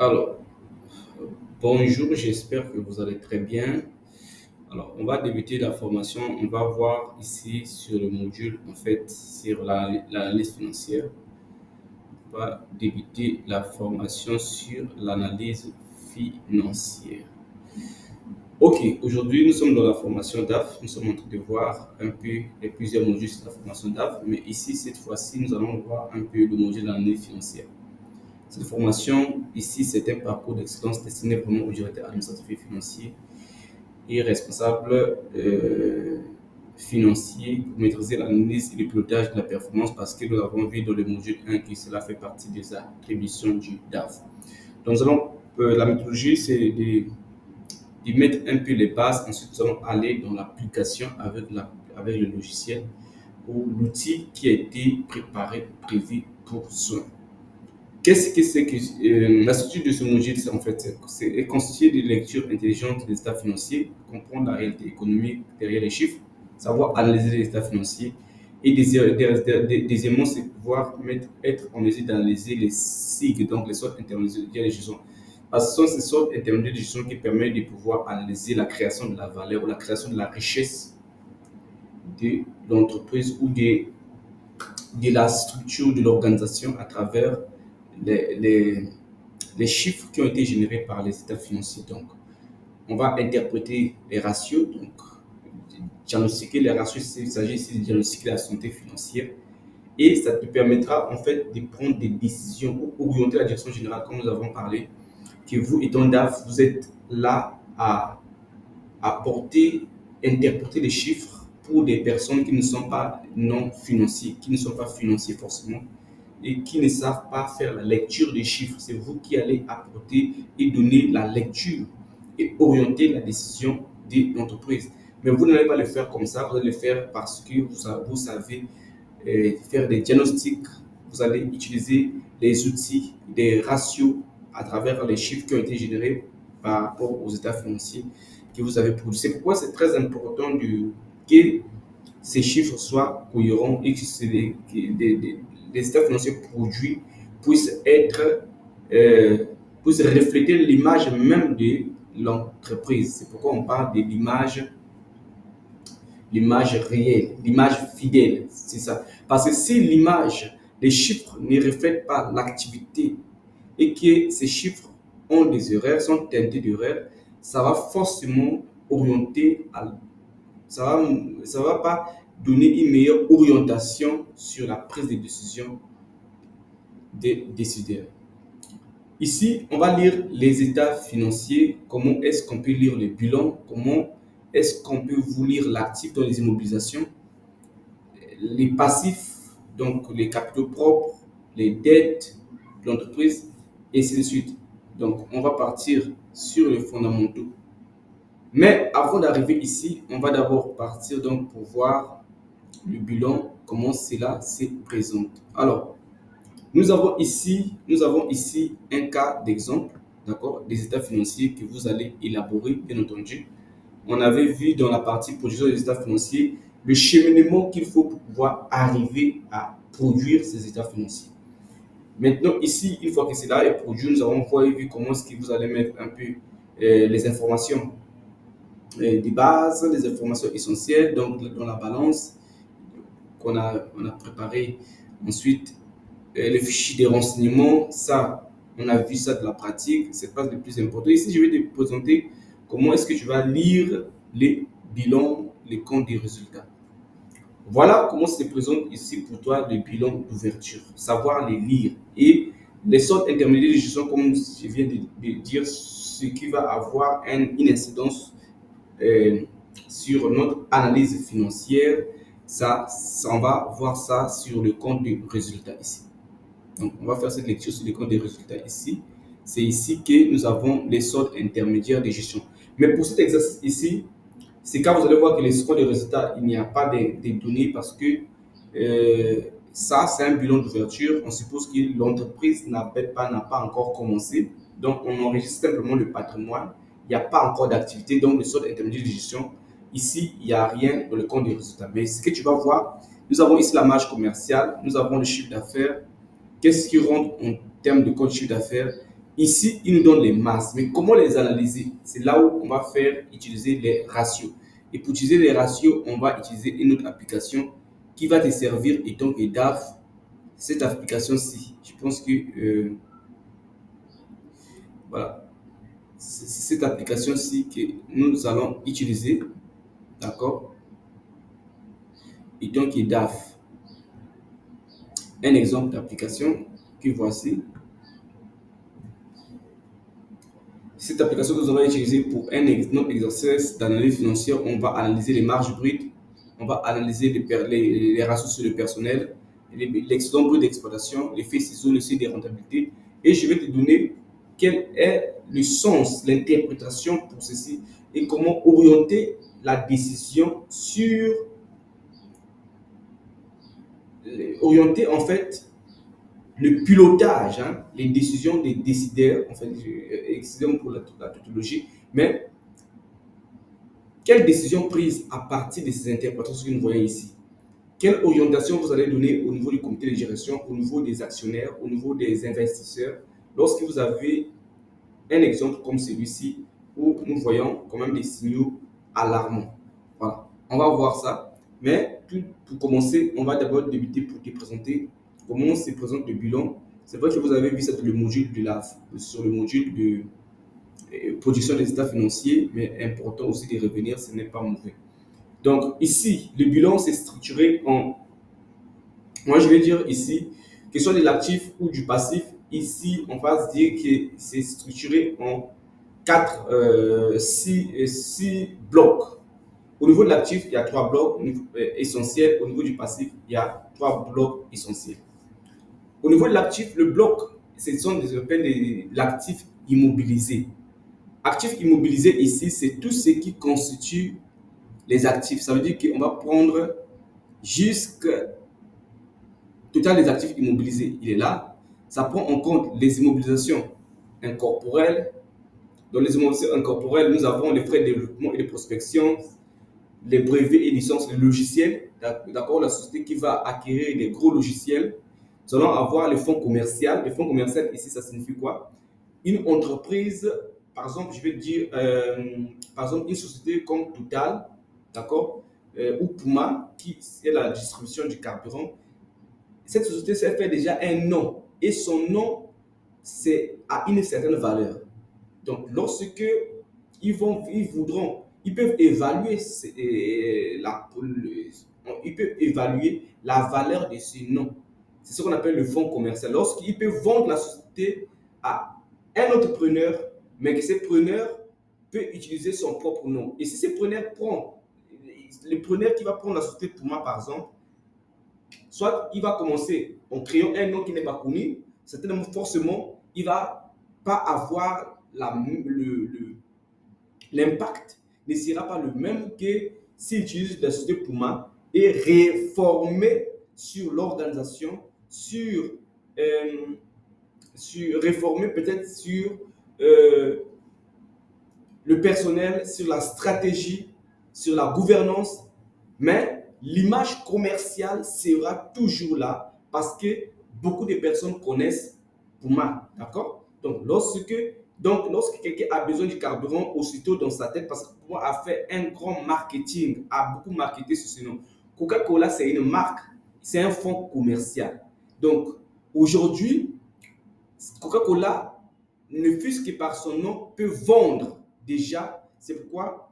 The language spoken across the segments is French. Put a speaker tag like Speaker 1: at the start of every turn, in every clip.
Speaker 1: Alors, bonjour, j'espère que vous allez très bien. Alors, on va débuter la formation. On va voir ici sur le module, en fait, sur l'analyse financière. On va débuter la formation sur l'analyse financière. Ok, aujourd'hui, nous sommes dans la formation DAF. Nous sommes en train de voir un peu les plusieurs modules sur la formation DAF. Mais ici, cette fois-ci, nous allons voir un peu le module d'analyse financière. Cette formation, ici, c'est un parcours d'excellence destiné vraiment aux directeurs administratifs et financiers et responsables financiers pour maîtriser l'analyse et le pilotage de la performance parce que nous avons vu dans le module 1 que cela fait partie des attributions du DAF. Donc, la méthodologie, c'est de mettre un peu les bases. Ensuite, nous allons aller dans l'application avec le logiciel ou l'outil qui a été préparé, prévu pour cela. Qu'est-ce que c'est que la structure de ce module, c'est en fait, est constituée de lectures intelligentes des états financiers, comprendre la réalité économique derrière les chiffres, savoir analyser les états financiers et deuxièmement, c'est pouvoir être en mesure d'analyser les sigles, donc les sortes intermédiaires de gestion. Parce que ce sont ces sortes intermédiaires de gestion qui permettent de pouvoir analyser la création de la valeur ou la création de la richesse de l'entreprise ou de la structure de l'organisation à travers les, les, les chiffres qui ont été générés par les états financiers. Donc, on va interpréter les ratios, donc diagnostiquer les ratios, il s'agit ici de diagnostiquer la santé financière. Et ça te permettra en fait de prendre des décisions ou orienter la direction générale, comme nous avons parlé, que vous, étant DAF, vous êtes là à porter, interpréter les chiffres pour des personnes qui ne sont pas non financiers, qui ne sont pas financiers forcément, et qui ne savent pas faire la lecture des chiffres. C'est vous qui allez apporter et donner la lecture et orienter la décision de l'entreprise. Mais vous n'allez pas le faire comme ça, vous allez le faire parce que vous savez faire des diagnostics, vous allez utiliser les outils, des ratios à travers les chiffres qui ont été générés par rapport aux états financiers que vous avez produits. C'est pourquoi c'est très important que ces chiffres soient cohérents et que les états financiers produits puissent être, puissent refléter l'image même de l'entreprise. C'est pourquoi on parle de l'image réelle, l'image fidèle, c'est ça. Parce que si l'image, les chiffres ne reflètent pas l'activité et que ces chiffres ont des erreurs, sont teintés d'erreurs, ça va forcément orienter ça va pas donner une meilleure orientation sur la prise de décision des décideurs. Ici, on va lire les états financiers, comment est-ce qu'on peut lire le bilan, comment est-ce qu'on peut vous lire l'actif dans les immobilisations, les passifs, donc les capitaux propres, les dettes de l'entreprise, et ainsi de suite. Donc, on va partir sur les fondamentaux. Mais avant d'arriver ici, on va d'abord partir donc pour voir le bilan, comment cela se présente. Alors, nous avons ici un cas d'exemple, d'accord, des états financiers que vous allez élaborer, bien entendu. On avait vu dans la partie production des états financiers le cheminement qu'il faut pour pouvoir arriver à produire ces états financiers. Maintenant, ici, une fois que cela est produit, nous avons vu comment est-ce que vous allez mettre un peu les informations des bases, les informations essentielles, donc dans la balance on a préparé. Ensuite, le fichier des renseignements, ça, on a vu ça de la pratique, c'est pas le plus important. Ici, je vais te présenter comment est-ce que tu vas lire les bilans, les comptes des résultats. Voilà comment se présente ici pour toi le bilan d'ouverture, savoir les lire et les sortes intermédiaires de gestion, comme je viens de dire, ce qui va avoir une incidence euh, sur notre analyse financière. On va voir ça sur le compte des résultats ici. Donc, on va faire cette lecture sur le compte des résultats ici. C'est ici que nous avons les sortes intermédiaires de gestion. Mais pour cet exercice ici, c'est quand vous allez voir que les comptes des résultats, il n'y a pas de données parce que ça, c'est un bilan d'ouverture. On suppose que l'entreprise n'a pas encore commencé. Donc, on enregistre simplement le patrimoine. Il n'y a pas encore d'activité. Donc, les sortes intermédiaires de gestion, ici, il n'y a rien dans le compte des résultats. Mais ce que tu vas voir, nous avons ici la marge commerciale, nous avons le chiffre d'affaires. Qu'est-ce qui rentre en termes de compte chiffre d'affaires? Ici, il nous donne les masses. Mais comment les analyser? C'est là où on va faire utiliser les ratios. Et pour utiliser les ratios, on va utiliser une autre application qui va te servir et donc et DAF. Cette application-ci, je pense que voilà, c'est cette application-ci que nous allons utiliser, d'accord? Et donc et DAF. Un exemple d'application que voici. Cette application que nous allons utiliser pour un autre exercice d'analyse financière, on va analyser les marges brutes, on va analyser les ratios sur le personnel, l'excédent brut d'exploitation, l'effet ciseau, le site des rentabilités. Et je vais te donner quel est le sens, l'interprétation pour ceci et comment orienter la décision sur, orienter en fait le pilotage, hein, les décisions des décideurs, en fait, excusez-moi pour la tautologie, mais quelle décision prise à partir de ces interprétations que nous voyons ici? Quelle orientation vous allez donner au niveau du comité de gestion, au niveau des actionnaires, au niveau des investisseurs, lorsque vous avez un exemple comme celui-ci où nous voyons quand même des signaux alarmants. Voilà, on va voir ça. Mais pour commencer, on va d'abord débuter pour te présenter comment se présente le bilan. C'est vrai que vous avez vu ça sur le module sur le module de production des états financiers, mais important aussi de revenir, ce n'est pas mauvais. Donc ici, le bilan s'est structuré en, moi je vais dire ici, que ce soit de l'actif ou du passif, ici on va se dire que c'est structuré en 6 blocs. Au niveau de l'actif, il y a 3 blocs essentiels. Au niveau du passif, il y a 3 blocs essentiels. Au niveau de l'actif, le bloc, ce sont des appels de l'actif immobilisé. Actif immobilisé ici, c'est tout ce qui constitue les actifs. Ça veut dire qu'on va prendre jusqu'à total des actifs immobilisés. Il est là. Ça prend en compte les immobilisations incorporelles. Dans les immobilisations incorporelles, nous avons les frais de développement et de prospection, les brevets et licences de logiciels. D'accord, la société qui va acquérir des gros logiciels. Nous allons avoir les fonds commerciaux. Les fonds commerciaux, ici, ça signifie quoi? Une entreprise, par exemple, je vais dire, par exemple, une société comme Total, d'accord, ou Puma, qui est la distribution du carburant. Cette société s'est fait déjà un nom et son nom c'est à une certaine valeur. Donc, lorsque ils voudront, ils peuvent évaluer ils peuvent évaluer la valeur de ce nom. C'est ce qu'on appelle le fonds commercial. Lorsqu'ils peuvent vendre la société à un autre preneur, mais que ce preneur peut utiliser son propre nom. Et si ce preneur prend, le preneur qui va prendre la société pour moi, par exemple, soit il va commencer en créant un nom qui n'est pas connu, certainement, forcément, il ne va pas avoir l'impact ne sera pas le même que s'il utilise la société Puma et réformer sur l'organisation, euh, réformer peut-être sur euh, le personnel, sur la stratégie, sur la gouvernance, mais l'image commerciale sera toujours là parce que beaucoup de personnes connaissent Puma, d'accord? Donc, lorsque quelqu'un a besoin du carburant, aussitôt dans sa tête, parce que Puma a fait un grand marketing, a beaucoup marketé sur ce nom. Coca-Cola, c'est une marque, c'est un fonds commercial. Donc, aujourd'hui, Coca-Cola, ne fût-ce que par son nom, peut vendre déjà. C'est pourquoi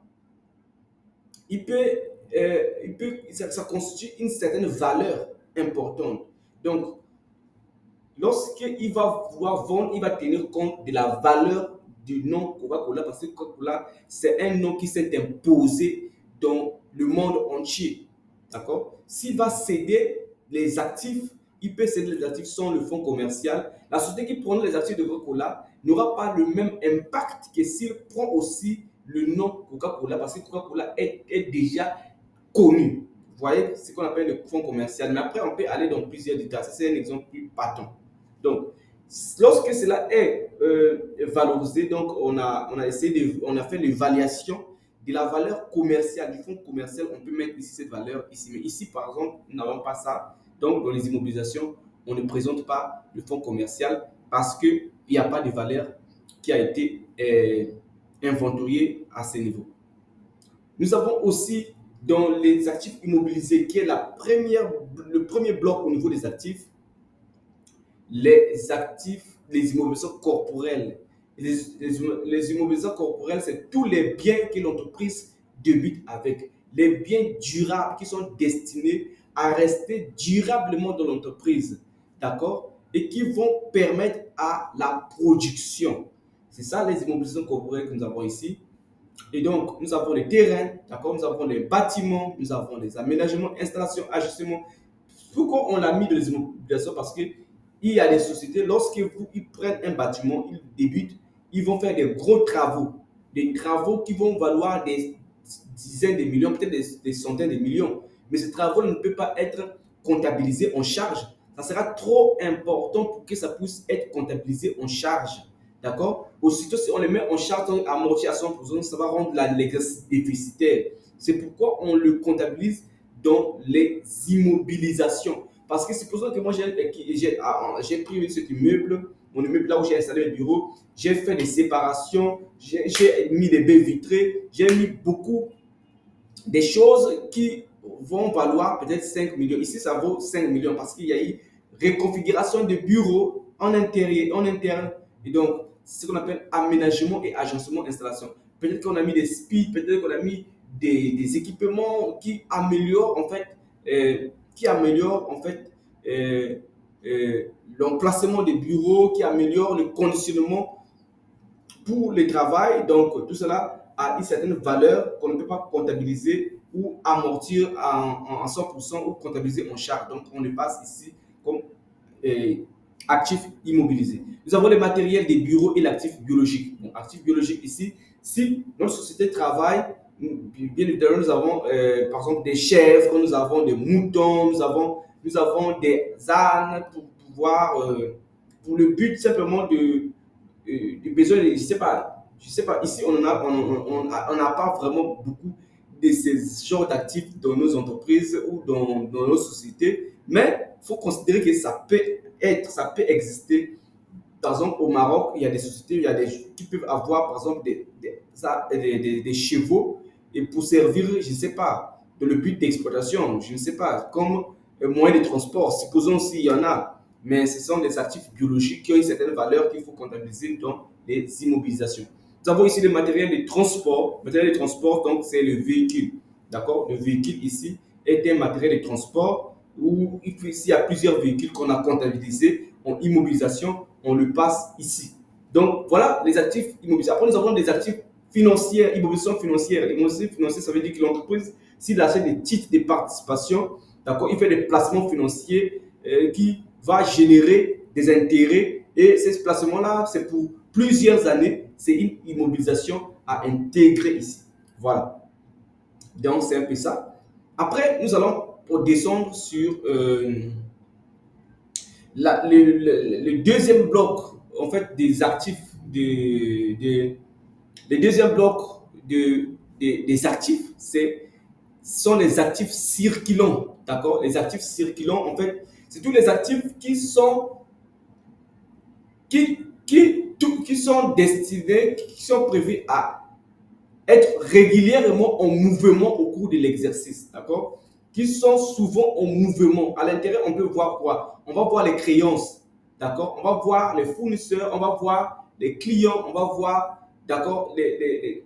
Speaker 1: ça constitue une certaine valeur importante. Donc, lorsqu'il va vouloir vendre, il va tenir compte de la valeur du nom Coca-Cola parce que Coca-Cola, c'est un nom qui s'est imposé dans le monde entier. D'accord? S'il va céder les actifs, il peut céder les actifs sans le fonds commercial. La société qui prend les actifs de Coca-Cola n'aura pas le même impact que s'il prend aussi le nom Coca-Cola parce que Coca-Cola est déjà connu. Vous voyez ce qu'on appelle le fonds commercial. Mais après, on peut aller dans plusieurs détails. C'est un exemple plus patent. Donc, lorsque cela est valorisé, donc on a fait l'évaluation de la valeur commerciale, du fonds commercial. On peut mettre ici cette valeur ici. Mais ici, par exemple, nous n'avons pas ça. Donc, dans les immobilisations, on ne présente pas le fonds commercial parce que il n'y a pas de valeur qui a été inventoriée à ce niveau. Nous avons aussi dans les actifs immobilisés, qui est le premier bloc au niveau des actifs, les actifs, les immobilisations corporelles. Les immobilisations corporelles, c'est tous les biens que l'entreprise débute avec. Les biens durables qui sont destinés à rester durablement dans l'entreprise. D'accord? Et qui vont permettre à la production. C'est ça les immobilisations corporelles que nous avons ici. Et donc, nous avons les terrains, d'accord, nous avons les bâtiments, nous avons les aménagements, installations, ajustements. Pourquoi on l'a mis dans les immobilisations? Parce que il y a des sociétés, lorsqu'ils prennent un bâtiment, ils débutent, ils vont faire des travaux qui vont valoir des dizaines de millions, peut-être des centaines de millions. Mais ces travaux ne peuvent pas être comptabilisés en charge. Ça sera trop important pour que ça puisse être comptabilisé en charge. D'accord? Aussitôt, si on les met en charge amorti à 100%, ça va rendre l'exercice déficitaire. C'est pourquoi on le comptabilise dans les immobilisations. Parce que supposons que moi, j'ai pris cet immeuble, mon immeuble là où j'ai installé le bureau, j'ai fait des séparations, j'ai mis des baies vitrées, j'ai mis beaucoup des choses qui vont valoir peut-être 5 millions. Ici, ça vaut 5 millions parce qu'il y a eu reconfiguration de bureaux en intérieur, en interne. Et donc, c'est ce qu'on appelle aménagement et agencement installation. Peut-être qu'on a mis des speeds, peut-être qu'on a mis des équipements qui améliorent en fait, euh, l'emplacement des bureaux, qui améliorent le conditionnement pour le travail. Donc, tout cela a une certaine valeur qu'on ne peut pas comptabiliser ou amortir en 100% ou comptabiliser en charge. Donc, on le passe ici comme euh, actif immobilisé. Nous avons le matériel des bureaux et l'actif biologique. Bon, actif biologique ici, si notre société travaille, bien évidemment, nous avons par exemple des chèvres, nous avons des moutons, nous avons des ânes pour pouvoir, pour le but simplement de besoin, je sais pas, ici on n'a pas vraiment beaucoup de ces genres d'actifs dans nos entreprises ou dans nos sociétés, mais il faut considérer que ça peut exister. Par exemple, au Maroc, il y a des sociétés, qui peuvent avoir, par exemple, des chevaux et pour servir, je ne sais pas, dans le but d'exploitation, je ne sais pas, comme moyen de transport, supposons s'il y en a. Mais ce sont des actifs biologiques qui ont une certaine valeur qu'il faut comptabiliser dans les immobilisations. Nous avons ici le matériel de transport. Le matériel de transport, donc, c'est le véhicule. D'accord? Le véhicule ici est un matériel de transport où, s'il y a plusieurs véhicules qu'on a comptabilisés en immobilisation, on le passe ici. Donc, voilà les actifs immobiliers. Après, nous avons des actifs financiers, immobilisation financière. L'immobilisation financière, ça veut dire que l'entreprise, s'il achète des titres de participation, d'accord, il fait des placements financiers qui va générer des intérêts. Et ces placements-là, c'est pour plusieurs années. C'est une immobilisation à intégrer ici. Voilà. Donc, c'est un peu ça. Après, nous allons descendre sur le deuxième bloc en fait des actifs le deuxième bloc des actifs sont les actifs circulants, d'accord. Les actifs circulants, en fait, c'est tous les actifs qui sont destinés, qui sont prévus à être régulièrement en mouvement au cours de l'exercice, d'accord, qui sont souvent en mouvement. À l'intérieur, on peut voir quoi? On va voir les créances, d'accord, on va voir les fournisseurs, on va voir les clients, on va voir, d'accord, les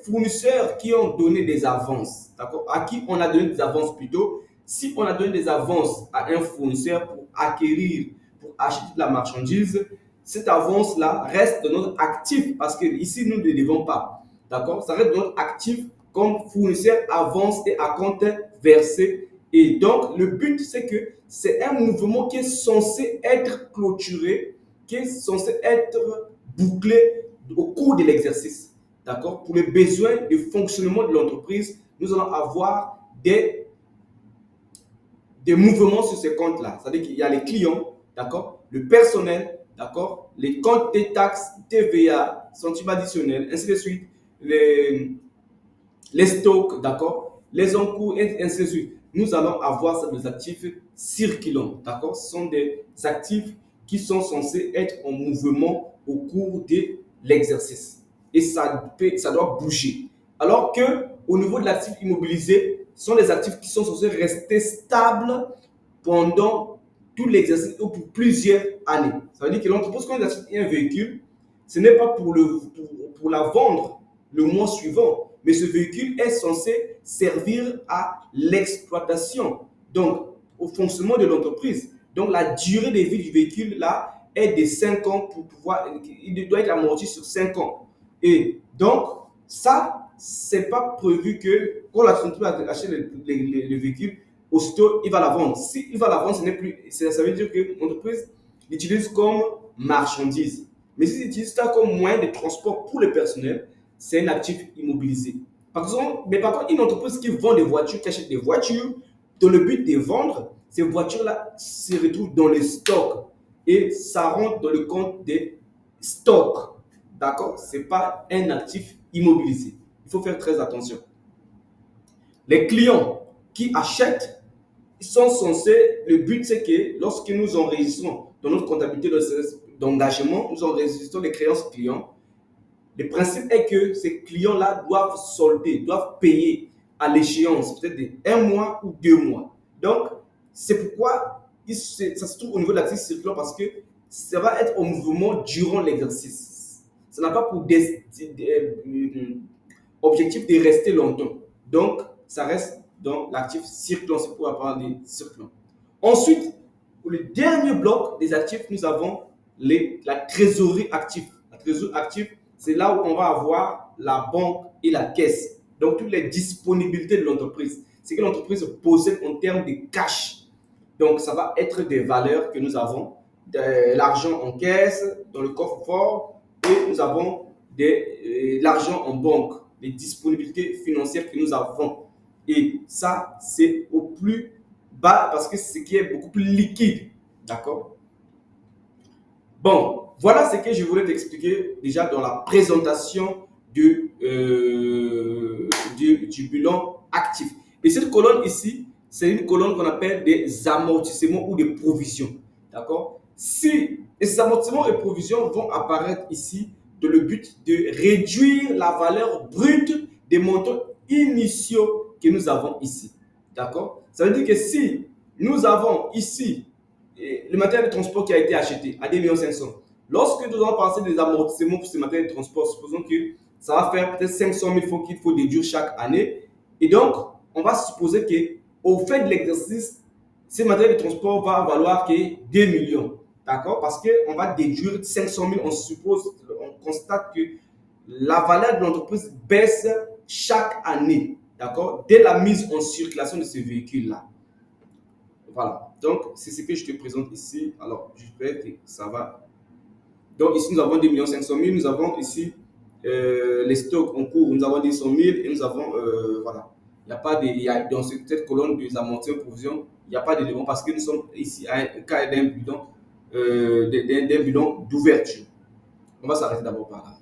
Speaker 1: fournisseurs qui ont donné des avances, d'accord, à qui on a donné des avances plutôt. Si on a donné des avances à un fournisseur pour acquérir, pour acheter de la marchandise, cette avance-là reste de notre actif parce que ici, nous ne le devons pas. D'accord? Ça reste de notre actif comme fournisseur, avance et à compte versé. Et donc, le but, c'est que c'est un mouvement qui est censé être clôturé, qui est censé être bouclé au cours de l'exercice. D'accord? Pour les besoins de fonctionnement de l'entreprise, nous allons avoir des mouvements sur ces comptes-là. C'est-à-dire qu'il y a les clients, d'accord, le personnel, d'accord, les comptes des taxes, TVA, centimes additionnels, ainsi de suite, les stocks, d'accord, les encours, et ainsi de suite. Nous allons avoir des actifs circulants, d'accord. Ce sont des actifs qui sont censés être en mouvement au cours de l'exercice. Et ça doit bouger. Alors que au niveau de l'actif immobilisé, ce sont les actifs qui sont censés rester stables pendant tout l'exercice ou pour plusieurs années. Ça veut dire que l'entreprise, quand elle achète un véhicule, ce n'est pas pour la vendre le mois suivant, mais ce véhicule est censé servir à l'exploitation, donc au fonctionnement de l'entreprise. Donc la durée de vie du véhicule là est de 5 ans pour pouvoir, il doit être amorti sur 5 ans. Et donc ça, c'est pas prévu que quand l'entreprise achète le véhicule, aussitôt il va la vendre. Si il va la vendre, ce n'est plus, ça veut dire que l'entreprise l'utilise comme marchandise. Mais si utilise ça comme moyen de transport pour le personnel, c'est un actif immobilisé. Par contre, une entreprise qui vend des voitures, qui achète des voitures, dans le but de vendre, ces voitures-là se retrouvent dans le stock et ça rentre dans le compte des stocks. D'accord? Ce n'est pas un actif immobilisé. Il faut faire très attention. Les clients qui achètent, ils sont censés, le but c'est que lorsque nous enregistrons dans notre comptabilité d'engagement, nous enregistrons les créances clients. Le principe est que ces clients-là doivent solder, doivent payer à l'échéance, peut-être d'un mois ou 2 mois. Donc, c'est pourquoi ça se trouve au niveau de l'actif circulant parce que ça va être au mouvement durant l'exercice. Ça n'a pas pour objectif de rester longtemps. Donc, ça reste dans l'actif circulant, c'est pour parler de circulant. Ensuite, pour le dernier bloc des actifs, nous avons la trésorerie active. La trésorerie active, c'est là où on va avoir la banque et la caisse. Donc, toutes les disponibilités de l'entreprise. C'est que l'entreprise possède en termes de cash. Donc, ça va être des valeurs que nous avons, de l'argent en caisse, dans le coffre-fort, et nous avons l'argent en banque, les disponibilités financières que nous avons. Et ça, c'est au plus bas parce que c'est ce qui est beaucoup plus liquide. D'accord? Bon, voilà ce que je voulais t'expliquer déjà dans la présentation du bilan actif. Et cette colonne ici, c'est une colonne qu'on appelle des amortissements ou des provisions. D'accord? Si ces amortissements et provisions vont apparaître ici dans le but de réduire la valeur brute des montants initiaux que nous avons ici. D'accord? Ça veut dire que si nous avons ici le matériel de transport qui a été acheté à 2,5 millions. Lorsque nous allons passer des amortissements pour ce matériel de transport, supposons que ça va faire peut-être 500 000 francs qu'il faut déduire chaque année. Et donc, on va supposer qu'au fait de l'exercice, ce matériel de transport va valoir que 2 millions. D'accord? Parce qu'on va déduire 500 000, on constate que la valeur de l'entreprise baisse chaque année. D'accord? Dès la mise en circulation de ce véhicule-là. Voilà, donc c'est ce que je te présente ici. Alors, j'espère que ça va. Donc ici, nous avons 2 500 000. Nous avons ici les stocks en cours. Nous avons 200 000 et nous avons, voilà. Il n'y a pas de, dans cette colonne des amortissements provisions, il n'y a pas d'éléments parce que nous sommes ici à un cas d'un bilan d'ouverture. On va s'arrêter d'abord par là.